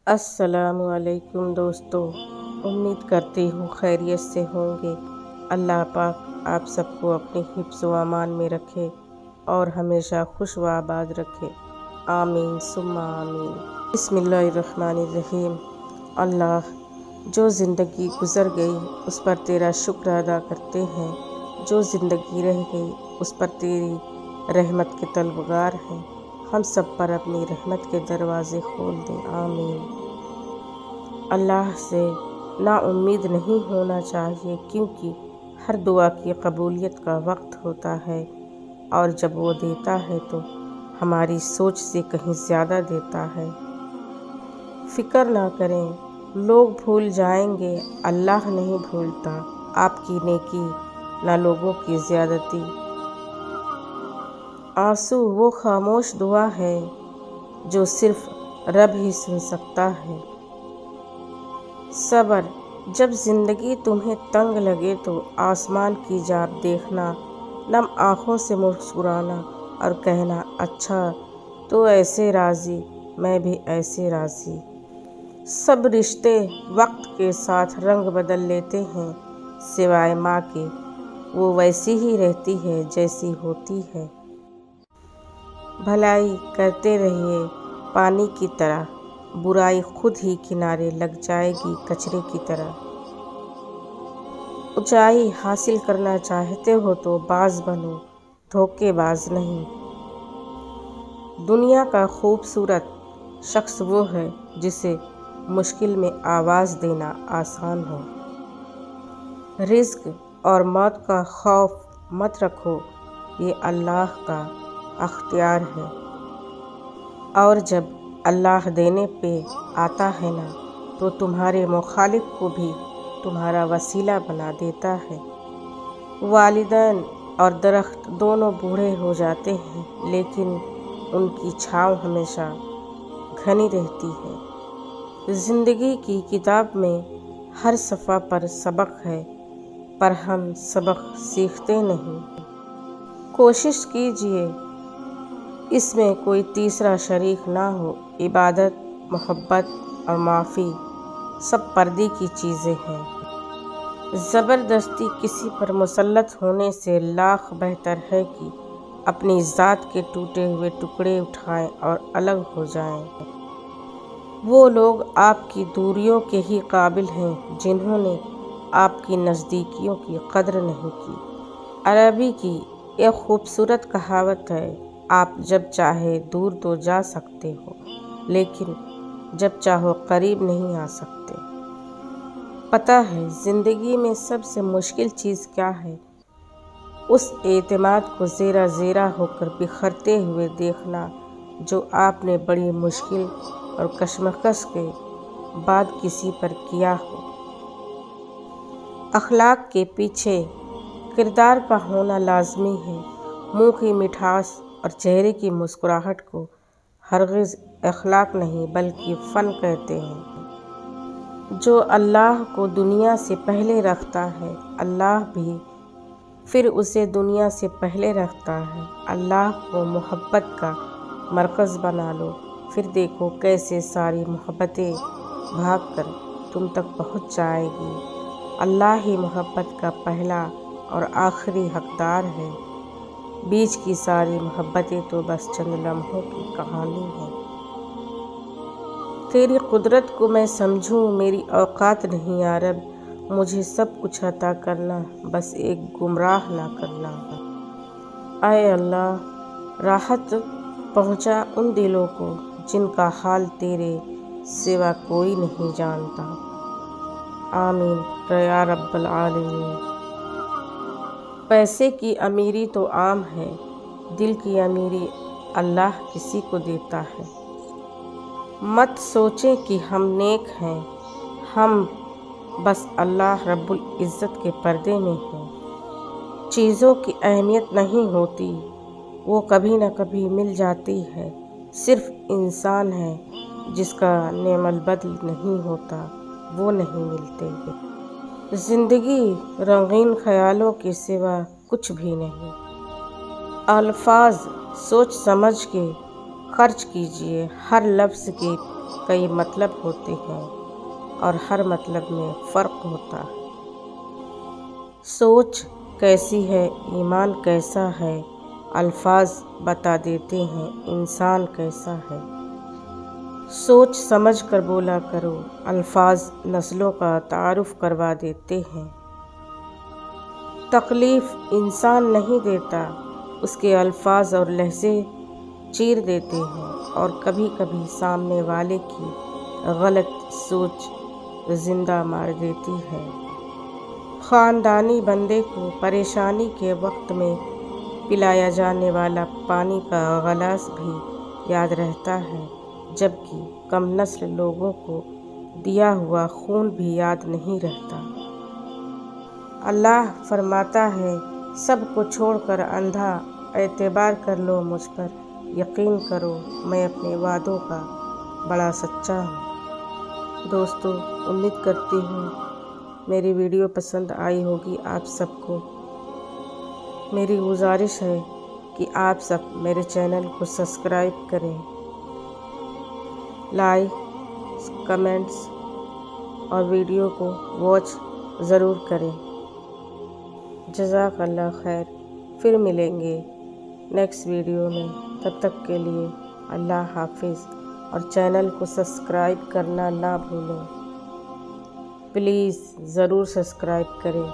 السلام علیکم دوستو، امید کرتی ہوں خیریت سے ہوں گے۔ اللہ پاک آپ سب کو اپنی حفظ و امان میں رکھے اور ہمیشہ خوش و آباد رکھے، آمین ثم آمین۔ بسم اللہ الرحمن الرحیم۔ اللہ، جو زندگی گزر گئی اس پر تیرا شکر ادا کرتے ہیں، جو زندگی رہ گئی اس پر تیری رحمت کے طلبگار ہیں، ہم سب پر اپنی رحمت کے دروازے کھول دے، آمین۔ اللہ سے نا امید نہیں ہونا چاہیے، کیونکہ ہر دعا کی قبولیت کا وقت ہوتا ہے، اور جب وہ دیتا ہے تو ہماری سوچ سے کہیں زیادہ دیتا ہے۔ فکر نہ کریں، لوگ بھول جائیں گے، اللہ نہیں بھولتا آپ کی نیکی نہ لوگوں کی زیادتی۔ آنسو وہ خاموش دعا ہے جو صرف رب ہی سن سکتا ہے۔ صبر، جب زندگی تمہیں تنگ لگے تو آسمان کی جانب دیکھنا، نم آنکھوں سے مسکرانا اور کہنا، اچھا تو ایسے راضی، میں بھی ایسے راضی۔ سب رشتے وقت کے ساتھ رنگ بدل لیتے ہیں، سوائے ماں کے، وہ ویسی ہی رہتی ہے جیسی ہوتی ہے۔ بھلائی کرتے رہیے پانی کی طرح، برائی خود ہی کنارے لگ جائے گی کچرے کی طرح۔ اونچائی حاصل کرنا چاہتے ہو تو باز بنو، دھوکے باز نہیں۔ دنیا کا خوبصورت شخص وہ ہے جسے مشکل میں آواز دینا آسان ہو۔ رزق اور موت کا خوف مت رکھو، یہ اللہ کا اختیار ہے، اور جب اللہ دینے پہ آتا ہے نا تو تمہارے مخالف کو بھی تمہارا وسیلہ بنا دیتا ہے۔ والدین اور درخت دونوں بوڑھے ہو جاتے ہیں، لیکن ان کی چھاؤں ہمیشہ گھنی رہتی ہے۔ زندگی کی کتاب میں ہر صفحہ پر سبق ہے، پر ہم سبق سیکھتے نہیں۔ کوشش کیجیے اس میں کوئی تیسرا شریک نہ ہو۔ عبادت، محبت اور معافی سب پردے کی چیزیں ہیں۔ زبردستی کسی پر مسلط ہونے سے لاکھ بہتر ہے کہ اپنی ذات کے ٹوٹے ہوئے ٹکڑے اٹھائیں اور الگ ہو جائیں۔ وہ لوگ آپ کی دوریوں کے ہی قابل ہیں جنہوں نے آپ کی نزدیکیوں کی قدر نہیں کی۔ عربی کی ایک خوبصورت کہاوت ہے، آپ جب چاہے دور تو جا سکتے ہو، لیکن جب چاہو قریب نہیں آ سکتے۔ پتہ ہے زندگی میں سب سے مشکل چیز کیا ہے؟ اس اعتماد کو زیرہ زیرہ ہو کر بکھرتے ہوئے دیکھنا جو آپ نے بڑی مشکل اور کشمکش کے بعد کسی پر کیا ہو۔ اخلاق کے پیچھے کردار کا ہونا لازمی ہے۔ منہ کی مٹھاس اور چہرے کی مسکراہٹ کو ہرگز اخلاق نہیں بلکہ فن کہتے ہیں۔ جو اللہ کو دنیا سے پہلے رکھتا ہے، اللہ بھی پھر اسے دنیا سے پہلے رکھتا ہے۔ اللہ کو محبت کا مرکز بنا لو، پھر دیکھو کیسے ساری محبتیں بھاگ کر تم تک پہنچ جائیں گی۔ اللہ ہی محبت کا پہلا اور آخری حقدار ہے، بیچ کی ساری محبتیں تو بس چند لمحوں کی کہانی ہیں۔ تیری قدرت کو میں سمجھوں، میری اوقات نہیں یا رب، مجھے سب کچھ عطا کرنا، بس ایک گمراہ نہ کرنا۔ اے اللہ، راحت پہنچا ان دلوں کو جن کا حال تیرے سوا کوئی نہیں جانتا، آمین یا رب العالمین۔ پیسے کی امیری تو عام ہے، دل کی امیری اللہ کسی کو دیتا ہے۔ مت سوچیں کہ ہم نیک ہیں، ہم بس اللہ رب العزت کے پردے میں ہیں۔ چیزوں کی اہمیت نہیں ہوتی، وہ کبھی نہ کبھی مل جاتی ہے، صرف انسان ہے جس کا نعم البدل نہیں ہوتا، وہ نہیں ملتے۔ زندگی رنگین خیالوں کے سوا کچھ بھی نہیں۔ الفاظ سوچ سمجھ کے خرچ کیجیے، ہر لفظ کے کئی مطلب ہوتے ہیں اور ہر مطلب میں فرق ہوتا ہے۔ سوچ کیسی ہے، ایمان کیسا ہے، الفاظ بتا دیتے ہیں انسان کیسا ہے۔ سوچ سمجھ کر بولا کرو، الفاظ نسلوں کا تعارف کروا دیتے ہیں۔ تکلیف انسان نہیں دیتا، اس کے الفاظ اور لہجے چیر دیتے ہیں، اور کبھی کبھی سامنے والے کی غلط سوچ زندہ مار دیتی ہے۔ خاندانی بندے کو پریشانی کے وقت میں پلایا جانے والا پانی کا گلاس بھی یاد رہتا ہے، جبکہ کم نسل لوگوں کو دیا ہوا خون بھی یاد نہیں رہتا۔ اللہ فرماتا ہے، سب کو چھوڑ کر اندھا اعتبار کر لو مجھ پر، یقین کرو میں اپنے وعدوں کا بڑا سچا ہوں۔ دوستو، امید کرتی ہوں میری ویڈیو پسند آئی ہوگی آپ سب کو۔ میری گزارش ہے کہ آپ سب میرے چینل کو سبسکرائب کریں، لائک، کمنٹس اور ویڈیو کو واچ ضرور کریں۔ جزاک اللہ خیر۔ پھر ملیں گے نیکسٹ ویڈیو میں، تب تک کے لیے اللہ حافظ، اور چینل کو سبسکرائب کرنا نہ بھولیں، پلیز ضرور سبسکرائب کریں۔